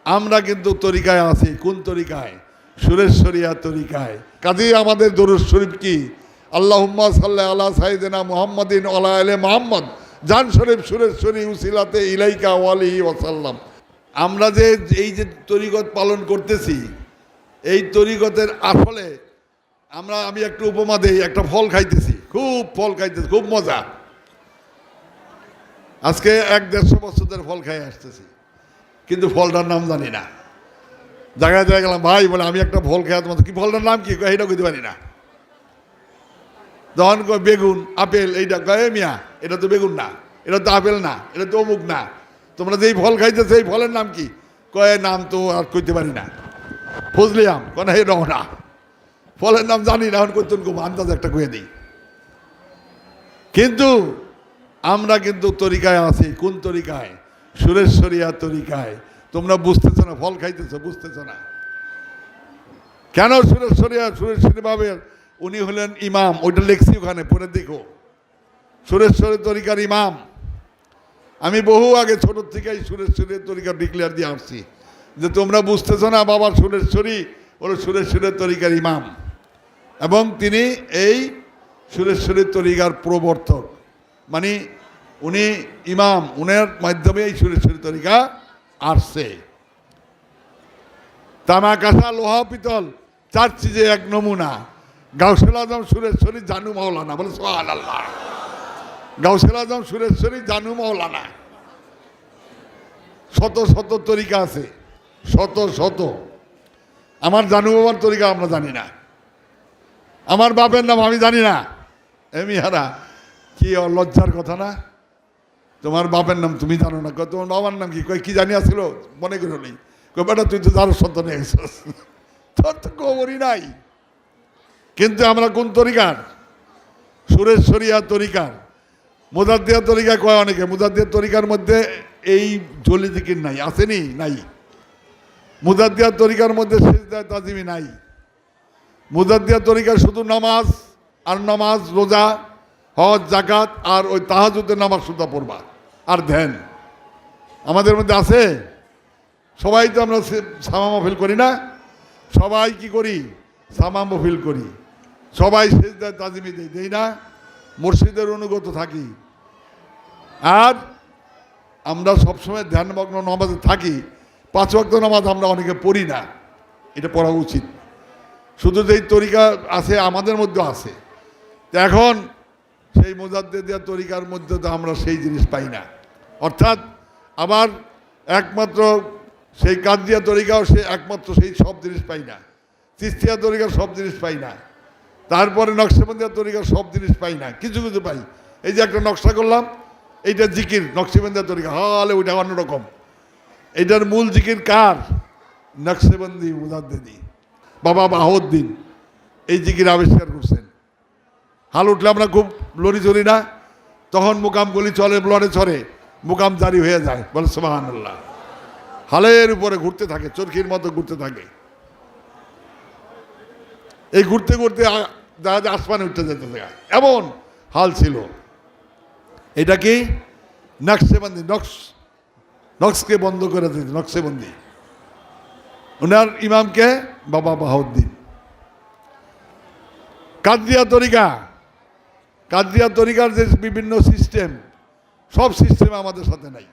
আমরা কিন্তু তরিকায় আছি। কোন তরিকায়? সুরেশ্বরিয়া তরিকায়। কাজেই আমাদের দরুদ শরীফ কি? আল্লাহুম্মা সাল্লি আলা সাইয়্যিদিনা মুহাম্মাদিন ওয়া আলা আলি মুহাম্মদ জান শরীফ সুরেশ্বরী উসিলাতে ইলাইকা ওয়া আলিহি ওয়াসাল্লাম। আমরা যে এই যে তরিকত পালন করতেছি, এই তরিকতের আসলে আমি একটু উপমা দেই। একটা ফল খাইতেছি, খুব ফল খাইতেছি, খুব মজা। আজকে 1-150 বছরের ফল খাই আসতেছি, কিন্তু ফলটার নাম জানি না। জায়গায় জায়গায় গেলাম, ভাই বলে আমি একটা ফল খাই, তোমার কি ফলটার নাম কি? এইটা কইতে পারি না। যখন কয় বেগুন, আপেল, এইটা কয় মিয়া এটা তো বেগুন না, এটা তো আপেল না, এটা তো অমুক না, তোমরা যেই ফল খাইতেছো এই ফলের নাম কি? কয় নাম তো আর কইতে পারি না। ফজলি আম কয় এটাও না, ফলের নাম জানি না। এখন করতেন খুব আন্দাজ একটা কয়ে দিই। কিন্তু আমরা কিন্তু তরিকায় আছি। কোন তরিকায়? সুরেশ্বরিয়া তরিকায়। তোমরা বুঝতেছ না, ফল খাইতেছো, বুঝতেছ না কেন? সুরেশ্বরী ভাবে উনি হলেন ইমাম। ওইটা লেখছি ওখানে, পড়ে দেখো। সুরেশ্বরী তরিকার ইমাম। আমি বহু আগে ছোট থেকেই সুরেশ্বরী তরিকা ডিক্লেয়ার দিয়ে আসছি যে তোমরা বুঝতেছ না, বাবা সুরেশ্বরী হলো সুরেশ্বরী তরিকার ইমাম, এবং তিনি এই সুরেশ্বরী তরিকার প্রবর্তক। মানে উনি ইমাম, উনার মাধ্যমে এই সুরেশ্বরী তরিকা আসছে। তামা কাঁসা লোহা পিতল 4 চিজে এক নমুনা। গাউসুল আজম সুরেশ্বরী জানু মাওলানা, বলে সুবহানাল্লাহ। গাউসুল আজম সুরেশ্বরী জানু মাওলানা। শত শত তরিকা আছে, শত শত। আমার জানু বাবার তরিকা আমরা জানি না, আমার বাপের নাম আমি জানি না। এমিহারা কি লজ্জার কথা না? তোমার বাপের নাম তুমি জানো না? তোমার বাবার নাম কি? কই কি জানি আসছিল মনে করে নেই। কই বেটা তুই তো যারো সন্তান এসেছিস, তোর তো খবরই নাই। কিন্তু আমরা কোন তরিকার? সুরেশ্বরিয়া তরিকার। মুজাদ্দিয়া তরিকা কয় অনেকে। মুজাদ্দিয়া তরিকার মধ্যে এই জলি জিকির নাই, আসেনি? নাই। মুজাদ্দিয়া তরিকার মধ্যে সিজদা তাজিমি নাই। মুজাদ্দিয়া তরিকার শুধু নামাজ আর নামাজ, রোজা, হজ, যাকাত আর ওই তাহাজ্জুদের নামাজ সুদ্ধা পড়বা আর ধ্যান। আমাদের মধ্যে আছে? সবাই তো আমরা সামা মাহফিল করি না? সবাই কি করি? সামা মাহফিল করি। সবাই সিজদা তাজিমি দেই না? মুর্শিদের অনুগত থাকি। আর আমরা সবসময় ধ্যানমগ্ন নামাজে থাকি। 5 ওয়াক্ত নামাজ আমরা অনেকে পড়ি না, এটা পড়া উচিত। শুধু যেই তরিকা আছে আমাদের মধ্যে আছে। তো এখন সেই মুজাদ্দিদিয়া তরিকার মধ্যে তো আমরা সেই জিনিস পাই না। অর্থাৎ আবার একমাত্র সেই কাদরিয়া তরিকাও সে একমাত্র সেই সব জিনিস পাই না। চিশতিয়া তরিকার সব জিনিস পাই না। তারপরে নকশবন্দিয়া তরিকার সব জিনিস পাই না, কিছু কিছু পাই। এই যে একটা নকশা করলাম, এইটা জিকির নকশবন্দিয়া তরিকা, হলে ওইটা অন্যরকম। এইটার মূল জিকির কার? নকশবন্দি মুজাদ্দিদি বাবা বাহাউদ্দিন এই জিকির আবিষ্কার করছেন। হাল উঠলে আমরা খুব লড়ি চড়ি না, তখন মুকাম গলি চলে, লড়ে চড়ে, মুকাম জারি হয়ে যায়, বলে সুবহানাল্লাহ। হালের উপরে ঘুরতে থাকে, চরকির মতো ঘুরতে থাকে। এই ঘুরতে ঘুরতে জাহাজ আসমানে উঠতে যেতে থাকে, এমন হাল ছিল। এটা কি? নকশবন্দি। নকশকে বন্ধ করে দিতে, নকশবন্দি। ওনার ইমামকে বাবা বাহাউদ্দিন। কাদরিয়া তরিকা, কাদরিয়া তরিকার যে বিভিন্ন সিস্টেম, সব সিস্টেম আমাদের সাথে নাই।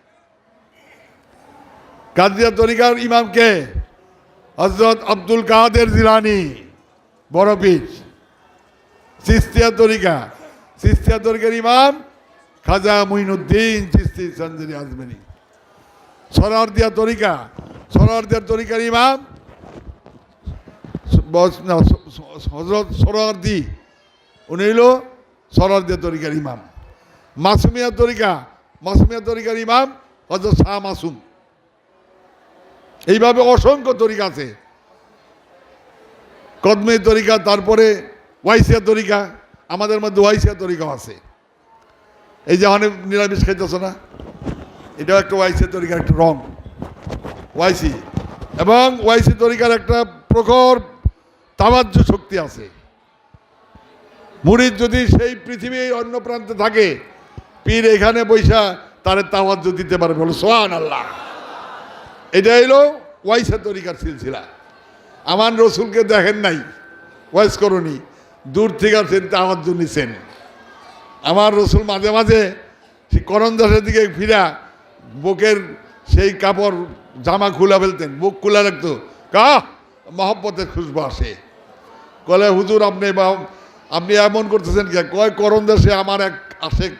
কাদরিয়া তরিকার ইমামকে হযরত আব্দুল কাদের জিলানী, বড় পীর। চিশতিয়া তরিকা, চিশতিয়া তরিকার ইমাম খাজা মুঈনুদ্দিন চিশতি সঞ্জরি আজমেরি। সোহরাওয়ার্দিয়া তরিকা, সোহরাওয়ার্দিয়া তরিকার ইমাম হযরত সোহরাওয়ার্দী, উনি হইল সোহরাওয়ার্দিয়া তরিকার ইমাম। মাসুমিয়া তরিকা, মাসুমিয়া তরিকার ইমাম হযরত শাহ মাসুম। এইভাবে অসংখ্য তরিকা আছে। কদমে তরিকা, তারপরে ওয়াইসিয়া তরিকা। আমাদের মধ্যে ওয়াইসিয়া তরিকাও আছে। এই যে অনেক নিরামিষ খাইতেছ না, এটাও একটা ওয়াইসিয়া তরিকার একটা রং, ওয়াইসি। এবং ওয়াইসি তরিকার একটা প্রখর তাওয়াজ্জু শক্তি আছে। মুরিদ যদি সেই পৃথিবীর অন্য প্রান্তে থাকে, পীর এখানে বৈশা তারে তাওয়াজ্জু দিতে পারে, বলে সুবহানাল্লাহ। এটা হইল ওয়াইসা তরিকার সিলসিলা। আমার রসুলকে দেখেন নাই, ওয়াইস করনি, দূর থেকে তাওয়াজ্জু নিছেন। আমার রসুল মাঝে মাঝে সেই করণদাসের দিকে ফিরা বুকের সেই কাপড় জামা খুলে ফেলতেন, বুক খুলে রাখতো, মহব্বতের খুশবু আসে। কলে হুজুর আপনি এমন করতেছেন কে? কয় করণদাসে আমার এক আশেক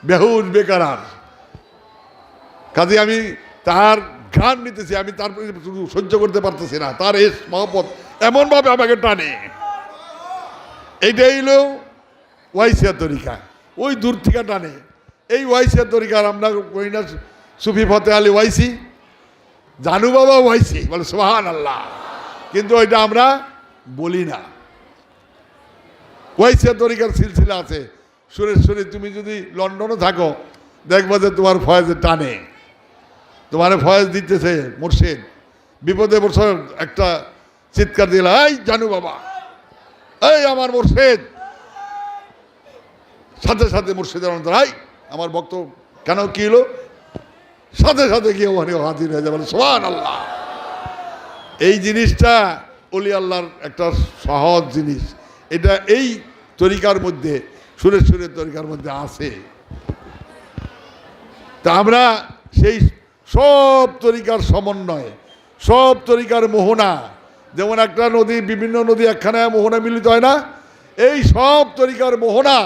বেহুশ বেকার, কাজে আমি তার ঘ্রাণ নিতেছি, আমি তার সহ্য করতে পারতেছি না, তার এই মহব্বত এমনভাবে আমাকে টানে। এইটাই হলো ওয়াইসিয়া তরিকা, ওই দূর থেকে টানে। এই ওয়াইসিয়া তরিকার আমরা কই না সুফি ফতে আলী ওয়াইসি, জানু বাবা ওয়াইসি, বলে সুবহানাল্লাহ, কিন্তু ওইটা আমরা বলি না। ওয়াইসিয়া তরিকার সিলসিলা আছে সুরেশ্বরী। তুমি যদি লন্ডনে থাকো দেখবা যে তোমার ফয়েজে টানে, তোমার ফয়েজ দিতেছে মুর্শিদ, বিপদে বছর একটা চিৎকার দিল, এই জানু বাবা, এই আমার মুর্শিদ, সাথে সাথে মুর্শিদের অন্তর, এই আমার ভক্ত কেন কি হলো, সাথে সাথে গিয়ে ওখানে হাজির হয়ে যাবে, সুবহানাল্লাহ। এই জিনিসটা ওলি আল্লাহর একটা সহজ জিনিস, এটা এই তরিকার মধ্যে, সুরেশ্বরের তরিকার মধ্যে আছে। তা আমরা সেই সব তরিকার সমন্বয়, সব তরিকার মোহনা, যেমন একটা নদী, বিভিন্ন নদী একখানে মোহনা মিলিত হয় না, এই সব তরিকার মোহনা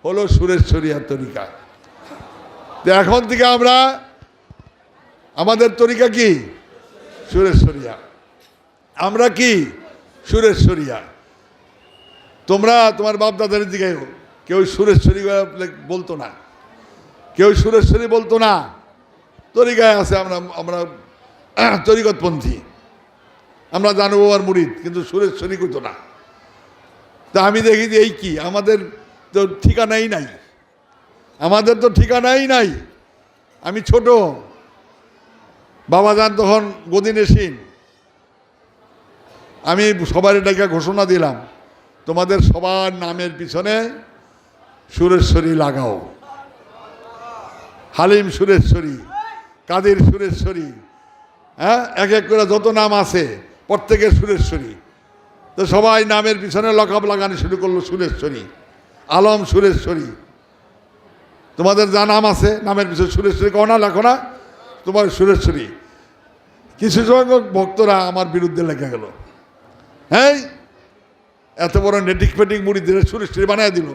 হলো সুরেশ্বরিয়ার তরিকা। তো এখন থেকে আমরা, আমাদের তরিকা কি? সুরেশ্বরিয়া। আমরা কি? সুরেশ্বরিয়া। তোমরা তোমার বাপ দাদার দিকে কেউ সুরেশ্বরী বলতো না, কেউ সুরেশ্বরী বলতো না, তরিকায় আছে আমরা আমরা তরিকতপন্থী, আমরা জানু বাবার মুরিদ, কিন্তু সুরেশ্বরী কইতো না। তা আমি দেখি যে এই কি, আমাদের তো ঠিকানাই নাই, আমাদের তো ঠিকানাই নাই। আমি ছোট, বাবা যান তখন গদিনেশীন, আমি সবার এটাকে ঘোষণা দিলাম, তোমাদের সবার নামের পিছনে সুরেশ্বরী লাগাও। হালিম সুরেশ্বরী, কাদের সুরেশ্বরী, হ্যাঁ, এক এক করে যত নাম আছে প্রত্যেকের সুরেশ্বরী। তো সবাই নামের পিছনে লকাব লাগানো শুরু করলো সুরেশ্বরী, আলম সুরেশ্বরী। তোমাদের যা নাম আছে নামের পিছনে সুরেশ্বরী কও না, লেখো না তোমার সুরেশ্বরী। কিছু সংখ্যক ভক্তরা আমার বিরুদ্ধে লেগে গেল, হ্যাঁ এত বড় নেটিক ফেটিক মুড়ি দিলে সুরেশ্বরী বানিয়ে দিল।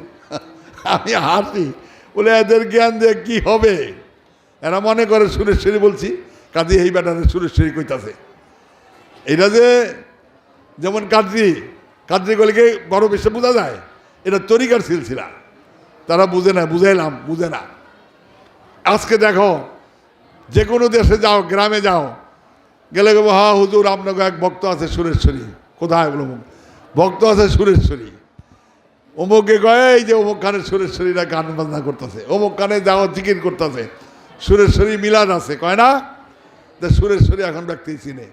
আমি হাসি, বলে এদের জ্ঞান দিয়ে কি হবে, এরা মনে করে সুরেশ্বরী বলছি, কাজী এই ব্যাটারে সুরেশ্বরী কইতাছে। এটা যে যেমন কাদ্রি, কাদ্রি গলিকে বড় বেশি বোঝা যায়, এটা তরিকার সিলসিলা, তারা বুঝে না, বুঝাইলাম, বুঝে না। আজকে দেখো যে কোনো দেশে যাও, গ্রামে যাও, গেলে হ্যাঁ হুজুর আপনাকে এক ভক্ত আছে সুরেশ্বরী, কোথায় বলো ভক্ত আছে সুরেশ্বরী, অমুকে কয় এই যে অমুক খানের সুরেশ্বরীরা গান বাজনা করতেছে, অমুক খানে যাও জিকির করতেছে, সুরেশ্বরী মিলাদ আছে, কয় না? সুরেশ্বরী এখন ব্যক্তি চিনে।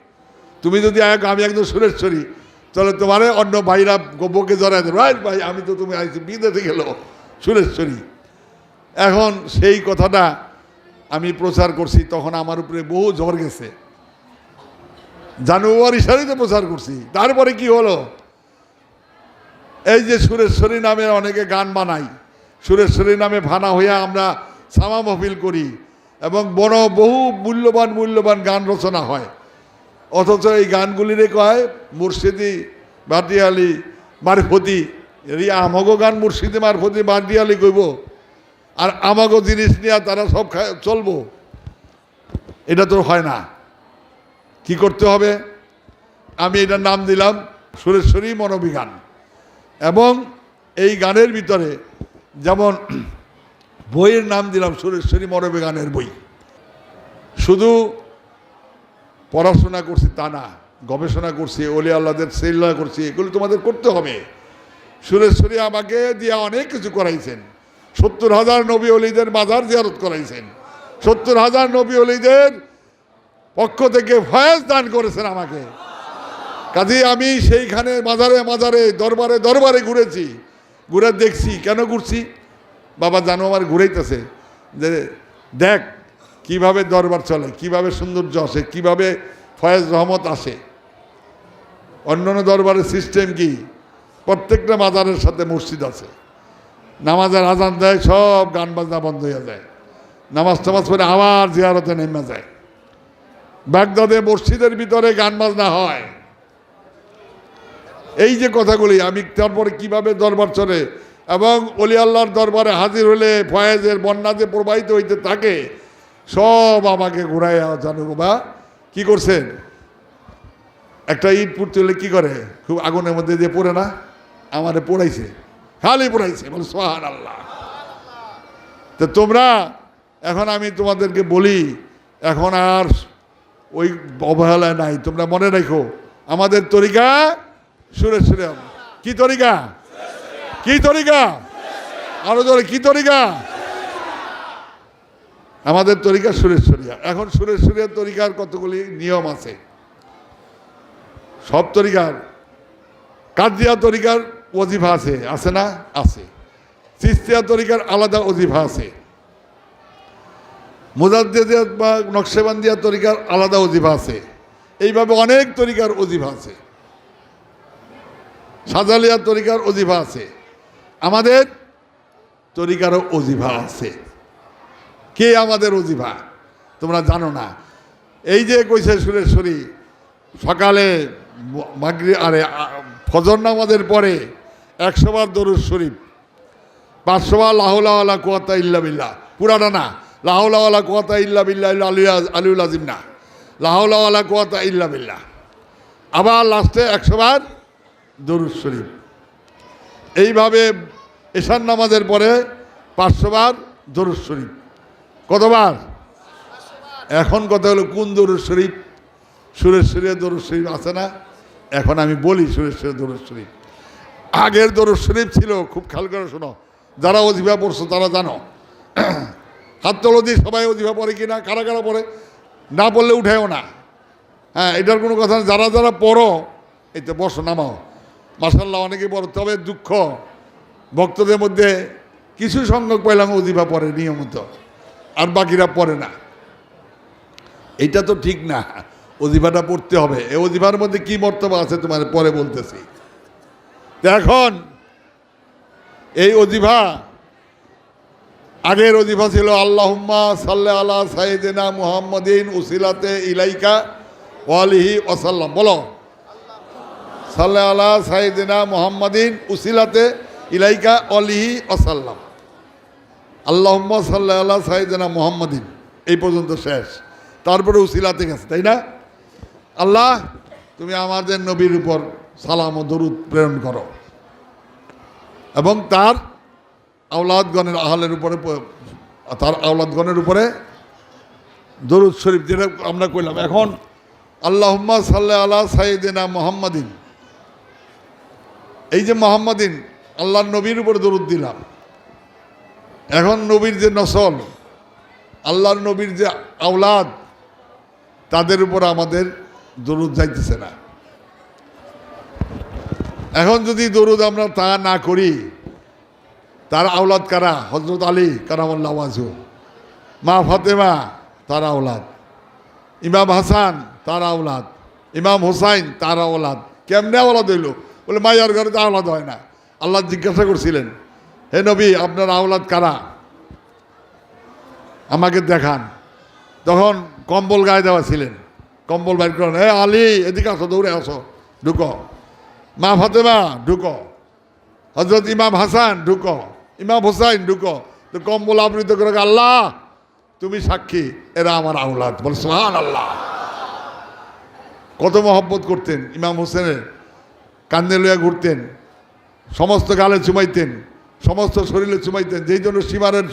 তুমি যদি আমি একদম সুরেশ্বরী, তাহলে তোমার অন্য ভাইরা গোবকে জড়াই দেবে, রাইট ভাই আমি তো, তুমি আইছি বিদেশে গেল সুরেশ্বরী। এখন সেই কথাটা আমি প্রচার করছি, তখন আমার উপরে বহু ঝড় গেছে, জানুয়ারি সারিতে প্রচার করছি। তারপরে কি হলো, এই যে সুরেশ্বরী নামে অনেকে গান বানাই, সুরেশ্বরী নামে ভানা হইয়া আমরা সামা মহফিল করি, এবং বড় বহু মূল্যবান মূল্যবান গান রচনা হয়, অথচ এই গানগুলিরে কয় মুর্শিদি বাদিয়ালি মারফতি। আমাগো গান মুর্শিদি মারফতি বাদিয়ালি কইব, আর আমাগো জিনিস নিয়ে তারা সব চলবো, এটা তো হয় না। কি করতে হবে? আমি এটার নাম দিলাম সুরেশ্বরী মনোবিগান। এবং এই গানের ভিতরে যেমন বইয়ের নাম দিলাম সুরেশ্বরী মনোবিগানের বই। শুধু পড়াশোনা করছি তা না, গবেষণা করছি, ওলি আল্লাহদের সেল্লা করছি, এগুলো তোমাদের করতে হবে। সুরেশ্বরী আমাকে দিয়ে অনেক কিছু করাইছেন, 70,000 নবী অলিদের মাজার জিয়ারত করাইছেন, 70,000 নবী অলিদের পক্ষ থেকে ফয়েজ দান করেছেন আমাকে। কাজে আমি সেইখানে মাজারে মাজারে দরবারে দরবারে ঘুরেছি, ঘুরে দেখছি। কেন ঘুরছি? বাবা জানো আমার ঘুরাইতেছে যে দেখ কিভাবে দরবার চলে, কিভাবে সৌন্দর্য আসে, কিভাবে ফয়েজ রহমত আসে। অন্যান্য দরবারের সিস্টেম কি, প্রত্যেকটা মাজারের সাথে মসজিদ আছে, নামাজের আজান দেয়, সব গান বাজনা বন্ধ হয়ে যায়, নামাজ টামাজ পরে আবার জিয়ারতে নেমে যায়। বাগদাদে মসজিদের ভিতরে গান বাজনা হয়। এই যে কথাগুলি আমি তারপরে কিভাবে দরবার চলে এবং অলি আল্লাহর দরবারে হাজির হলে ফয়েজের বন্যা যে প্রবাহিত হইতে থাকে, সব আমাকে ঘুরাইয়া জানো বা কি করছেন, একটা ইট পুড়তে হলে কী করে, খুব আগুনের মধ্যে দিয়ে পড়ে না, আমারে পোড়াইছে, খালি পোড়াইছে, বলে সুবহানাল্লাহ। তো তোমরা এখন আমি তোমাদেরকে বলি, এখন আর ওই অবহেলায় নাই। তোমরা মনে রাখো আমাদের তরিকা সুরে সুরে। কি তরিকা? কি তরিকা? আরো জোরে কি তরিকা? আমাদের তরিকা সুরেশ্বরিয়া। এখন সুরেশ্বরিয়ার তরিকার কতগুলি নিয়ম আছে। সব তরিকার, কাদিয়া তরিকার ওজিফা আছে, আছে না? আছে। চিশতিয়া তরিকার আলাদা ওজিফা আছে। মুজাদ্দিদিয়া বা নকশবন্দিয়া তরিকার আলাদা ওজিফা আছে। এইভাবে অনেক তরিকার ওজিফা আছে। সাজালিয়া তরিকার ওজিফা আছে। আমাদের তরিকারও ওজিফা আছে। কে আমাদের ওজিফা? তোমরা জানো না। এই যে কইছে সুরেশ্বরী, সকালে ফজর নামাজের পরে 100 বার দরুদ শরীফ, 500 বার লা হাওলা ওয়ালা কুওয়াতা ইল্লা বিল্লাহ, পুরাটা না, লা হাওলা ওয়ালা কুওয়াতা ইল্লা বিল্লাহ আলিউল আজিম না, লা হাওলা ওয়ালা কুওয়াতা ইল্লা বিল্লাহ। আবার লাস্টে 100 বার দরুদ শরীফ। এইভাবে এশার নামাজের পরে 500 বার দরুদ শরীফ। কতবার? এখন কথা হলো কোন দরুদ শরীফ? সুরেশ্বরীর দরুদ শরীফ আছে না? এখন আমি বলি সুরেশ্বরীর দরুদ শরীফ। আগের দরুদ শরীফ ছিল, খুব খেয়াল করে শোনো, যারা ওজিফা পড়ছো তারা জানো। হাত তোলো দিয়ে সবাই ওজিফা পড়ে কিনা, কারা কারা পড়ে? না পড়লে উঠেও না। হ্যাঁ, এটার কোনো কথা না। যারা যারা পড়ো এই তো বসো, নামাও, মাশাআল্লাহ অনেকে পড়ো। তবে দুঃখ, ভক্তদের মধ্যে কিছু সংখ্যক পেলাম ওজিফা পড়ে নিয়মিত, আর বাকিরা পড়ে না। এইটা তো ঠিক না। ওজিফাটা পড়তে হবে। এই ওজিফার মধ্যে কি মর্তবা আছে তোমার পরে বলতেছি। এখন এই ওজিফা, আগের ওজিফা ছিল আল্লাহুম্মা সাল্লি আলা সাইয়্যিদিনা মুহাম্মাদিন উসিলাতে ইলাইকা ওয়া আলিহি ওয়াসাল্লাম। বলো, সাল্লি আলা সাইয়্যিদিনা মুহাম্মাদিন উসিলাতে ইলাইকা ওয়া আলিহি ওয়াসাল্লাম। আল্লাহুম্মা সাল্লি আলা সাইয়্যিদিনা মুহাম্মাদিন, এই পর্যন্ত শেষ। তারপরে উসিলাতে গেছে, তাই না? আল্লাহ তুমি আমাদের নবীর উপর সালাম ও দরুদ প্রেরণ করো এবং তার আওলাদগণের আহলের উপরে, তার আওলাদগণের উপরে দরুদ শরীফ, যেটা আমরা কইলাম। এখন আল্লাহুম্মা সাল্লি আলা সাইয়্যিদিনা মুহাম্মাদিন, এই যে মুহাম্মাদিন, আল্লাহর নবীর উপরে দরুদ দিলাম। এখন নবীর যে নসল, আল্লাহর নবীর যে আওলাদ, তাদের উপর আমাদের দরুদ যাইতেছে না। এখন যদি দরুদ আমরা তা না করি, তার আওলাদ কারা? হযরত আলী কারামাল্লাহু ওয়াজহু, মা ফাতেমা তার আওলাদ, ইমাম হাসান তার আওলাদ, ইমাম হুসাইন তার আওলাদ। কেমনে আওলাদ হইল? বলে মাইয়ার ঘরে তো আওলাদ হয় না। আল্লাহ জিজ্ঞাসা করছিলেন, হে নবী আপনার আওলাদ কারা, আমাকে দেখান। তখন কম্বল গায়ে দেওয়া ছিলেন, কম্বল বাইর করেন, হে আলী এদিকে আসো, দৌড়ে আসো, ঢুকো। মা ফাতেমা ঢুকো, হজরত ইমাম হাসান ঢুকো, ইমাম হুসাইন ঢুকো। তো কম্বল আবৃত করে, আল্লাহ তুমি সাক্ষী, এরা আমার আওলাদ। বল সুবহানাল্লাহ। কত মহব্বত করতেন ইমাম হোসেনের, কান্দে লইয়া ঘুরতেন, সমস্ত গালে চুমাইতেন, সমস্ত শরীরে চুমাইতেন। যেই জন্য সীমারের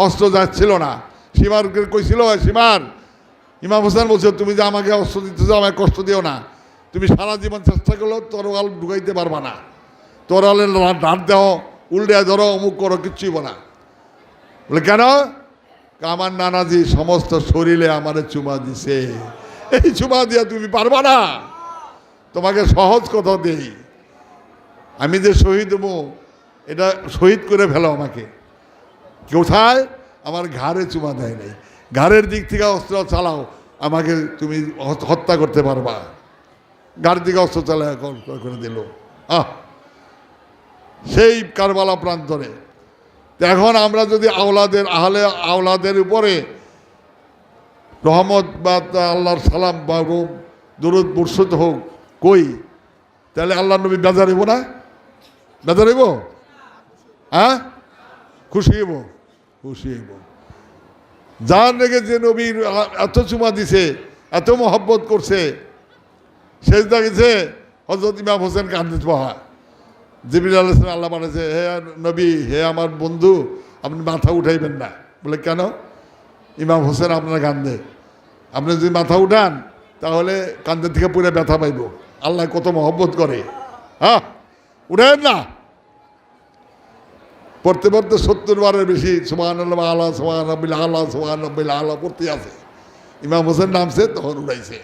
অস্ত্র যাচ্ছিল না, সীমারকে কইছিল, সীমার, ইমাম হোসেন বলছে তুমি যে আমাকে অস্ত্র দিতে চাও, আমাকে কষ্ট দিও না। তুমি সারা জীবন চেষ্টা করলেও তরোয়াল ঢুকাইতে পারবা না। তরোয়ালের ধার দেও, উল্টে ধরো, অমুক করো, কিচ্ছুই না। বলে কেন? আমার নানাজি সমস্ত শরীরে আমারে চুমা দিছে, এই চুমা দিয়া তুমি পারবা না। তোমাকে সহজ কথা দেই, আমি যে শহীদ হবো, এটা শহীদ করে ফেলো আমাকে। কোথায়? আমার ঘাড়ে চুমা দেয় নাই, ঘাড়ের দিক থেকে অস্ত্র চালাও, আমাকে তুমি হত্যা করতে পারবা। গাড়ি দিকে অস্ত্র চালায় করে দিল। সেই কারবালা প্রান্তরে এখন আমরা যদি আওলাদের উপরে রহমত বা আল্লাহর সালাম বা দরুদ বর্ষিত হোক কই, তাহলে আল্লাহ নবী বেজার হইব না? বেজার হইব? হ্যাঁ, খুশি হইব, খুশি হইব। যার রেগে যে নবীর এত চুমা দিছে, এত মহব্বত করছে, শেষ দাগিছে হযরত ইমাম হোসেন কান্দে পাহা। জিবরিল আলাইহিস সালাম আল্লাহ বলেছে, হে নবী, হে আমার বন্ধু, আপনি মাথা উঠাইবেন না। বলে কেন? ইমাম হোসেন আপনার কান্দে, আপনি যদি মাথা উঠান তাহলে কান্দের থেকে পুরো ব্যথা পাইব। আল্লাহ কত মহব্বত করে। হ্যাঁ, উঠেন না। পড়তে পড়তে 70 বারের বেশি সুবহানাল্লাহ আলা সুবহান রাব্বিল আলা সুবহান রাব্বিল আলা পড়তে আছে। ইমাম হোসেন নামছে তখন উঠাইছে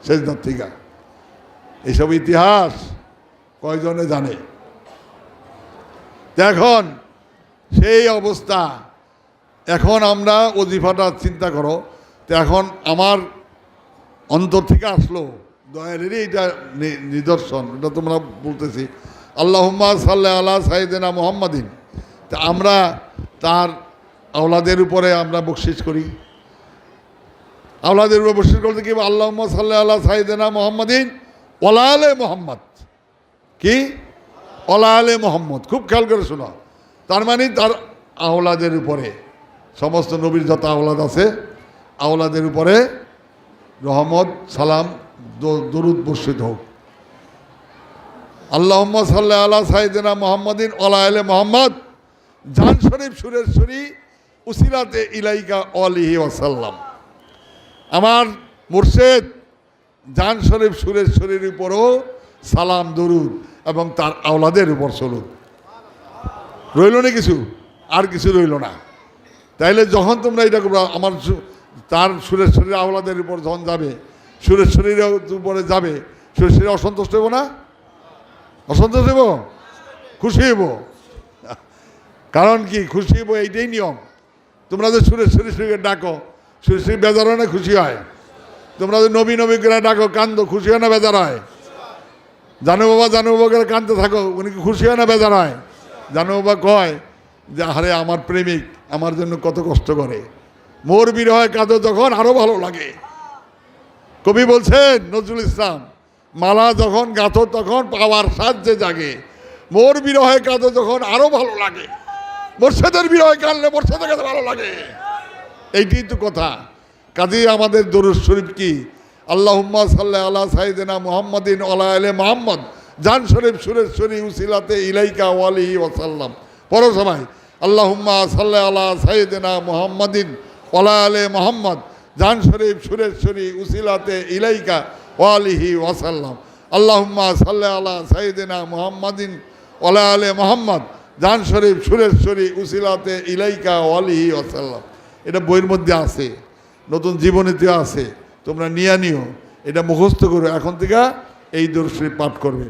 সেজদার থেকে। এইসব ইতিহাস কয়জনে জানে? এখন সেই অবস্থা, এখন আমরা ওজিফাটা চিন্তা করো। তো এখন আমার অন্তর থেকে আসলো দয়ালেরই এটা নিদর্শন, এটা তোমরা বলতেছি আল্লাহুম্মা সাল্লি আলা সাইয়্যিদিনা মুহাম্মাদিন। তা আমরা তার আওলাদের উপরে আমরা বকশিশ করি। আওলাদের উপরে বকশিশ করতে কি? আল্লাহুম্মা সাল্লি আলা সাইয়্যিদিনা মুহাম্মাদিন ওয়ালা আলে মুহাম্মদ। কি? ওয়ালা আলে মুহাম্মদ। খুব খেয়াল করে শোনো। তার মানে তার আওলাদের উপরে, সমস্ত নবীর যত আওলাদ আছে আওলাদের উপরে রহমত সালাম দরুদ বর্ষিত হোক। আল্লাহুম্মা সাল্লি আলা সাইয়্যিদিনা মুহাম্মাদিন ওয়ালা আলে মুহাম্মদ জান শরীফ সুরেশ্বরী উসিলাতে ইলাইকা আলিহি ওয়াসাল্লাম। আমার মুর্শেদ জান শরীফ সুরেশ্বরীর উপরও সালাম দরুদ এবং তার আওলাদের উপর চলুন। রইল না কিছু? আর কিছু রইল না। তাইলে যখন তোমরা এটা করবো, আমার তার সুরেশ্বরীর আওলাদের উপর যখন যাবে, সুরেশ্বরীর উপরে যাবে, সুরেশ্বরী অসন্তুষ্ট হইব না? অসন্তুষ্ট হইব? খুশি হইব। কারণ কি খুশি হইব? এইটাই নিয়ম। তোমরা যে সুরেশ্বরীকে ডাকো, সুরেশ্বরী বেজার হয় না খুশি হয়? তোমরা যে নবী নবী করে ডাকো, কান্দো, খুশি হয় না বেজার হয়? জানু বাবা করে কান্দতে থাকো, উনি কি খুশি হয় না বেজার হয়? জানু বাবা কয় যে আরে আমার প্রেমিক আমার জন্য কত কষ্ট করে, মোর বিরহে কাঁদো যখন আরো ভালো লাগে। কবি বলছেন নজরুল ইসলাম, মালা যখন গাঁথো তখন পাওয়ার সাহায্যে জাগে, মোর বিরহে কাঁদো যখন আরো ভালো লাগে। মোর্শেদের বিরহে কাঁদলে মোর্শেদের কাছে ভালো লাগে। এইটাই তো কথা। কাজেই আমাদের দরুদ শরীফ কি? আল্লাহুম্মা সাল্লি আলা সাইয়্যিদিনা মুহাম্মাদিন ওয়ালা আলি মুহাম্মদ জান শরীফ সুরেশ্বরী উসিলাতে ইলাইকা ওয়ালিহি ওয়াসাল্লাম। পড়ো সবাই, আল্লাহুম্মা সাল্লি আলা সাইয়্যিদিনা মুহাম্মাদিন ওয়ালা আলি মুহাম্মদ জান শরীফ সুরেশ্বরী উসিলাতে ইলাইকা ওয়ালিহি ওয়াসাল্লাম। আল্লাহুম্মা সাল্লি আলা সাইয়্যিদিনা মুহাম্মাদিন ওয়ালা আলি মুহাম্মদ জান শরীফ সুরেশ্বরী উসিলাতে ইলাইকা ওয়ালিহি ওয়াসাল্লাম। এটা বইয়ের মধ্যে আছে, নতুন জীবনীতে আছে, তোমরা নিয়ে নিও, এটা মুখস্থ করো। এখন থেকে এই দরুদ শরীফ পাঠ করবে।